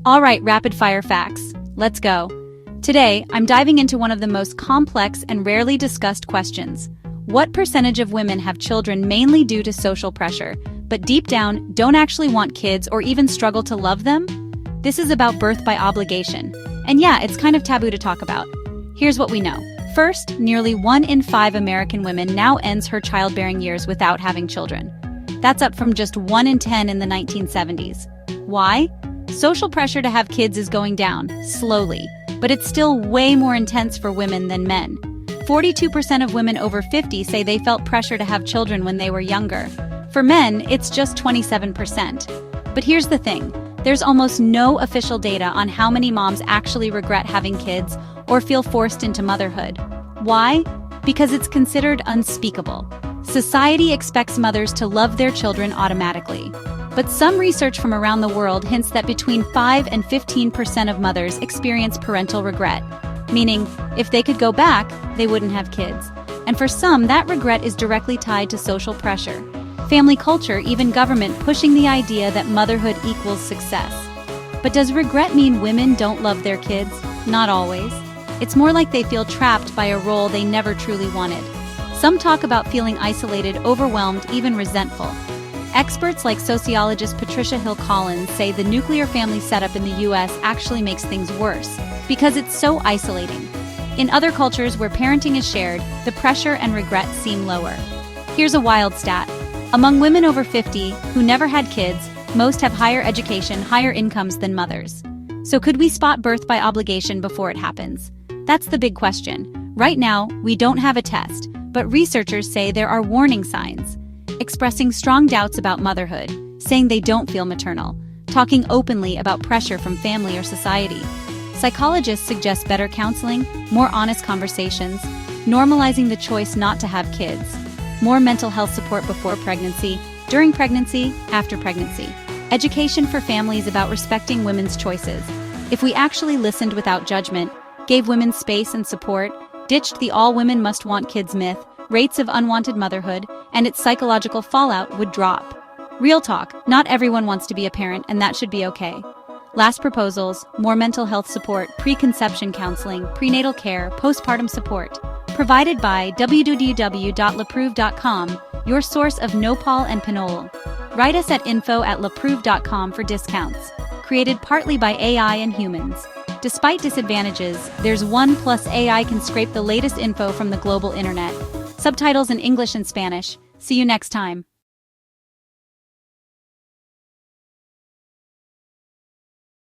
All right, rapid fire facts. Let's go. Today, I'm diving into one of the most complex and rarely discussed questions. What percentage of women have children mainly due to social pressure, but deep down don't actually want kids or even struggle to love them? This is about birth by obligation. And yeah, it's kind of taboo to talk about. Here's what we know. First, nearly 1 in 5 American women now ends her childbearing years without having children. That's up from just 1 in 10 in the 1970s. Why? Social pressure to have kids is going down, slowly, but it's still way more intense for women than men. 42% of women over 50 say they felt pressure to have children when they were younger. For men, it's just 27%. But here's the thing, there's almost no official data on how many moms actually regret having kids or feel forced into motherhood. Why? Because it's considered unspeakable. Society expects mothers to love their children automatically. But some research from around the world hints that between 5 and 15% of mothers experience parental regret, meaning if they could go back, they wouldn't have kids. And for some, that regret is directly tied to social pressure, family culture, even government pushing the idea that motherhood equals success. But does regret mean women don't love their kids? Not always. It's more like they feel trapped by a role they never truly wanted. Some talk about feeling isolated, overwhelmed, even resentful. Experts like sociologist Patricia Hill Collins say the nuclear family setup in the US actually makes things worse because it's so isolating. In other cultures where parenting is shared, the pressure and regret seem lower. Here's a wild stat. Among women over 50 who never had kids, most have higher education, higher incomes than mothers. So could we spot birth by obligation before it happens? That's the big question. Right now, we don't have a test, but researchers say there are warning signs. Expressing strong doubts about motherhood, saying they don't feel maternal, talking openly about pressure from family or society. Psychologists suggest better counseling, more honest conversations, normalizing the choice not to have kids, more mental health support before pregnancy, during pregnancy, after pregnancy. Education for families about respecting women's choices. If we actually listened without judgment, gave women space and support, ditched the all women must want kids myth, rates of unwanted motherhood, and its psychological fallout would drop. Real talk, not everyone wants to be a parent, and that should be okay. Last proposals, more mental health support, preconception counseling, prenatal care, postpartum support. Provided by www.lapreuve.com, your source of Nopal and Pinole. Write us at info@lapreuve.com for discounts. Created partly by AI and humans. Despite disadvantages, there's one plus AI can scrape the latest info from the global internet. Subtitles in English and Spanish. See you next time.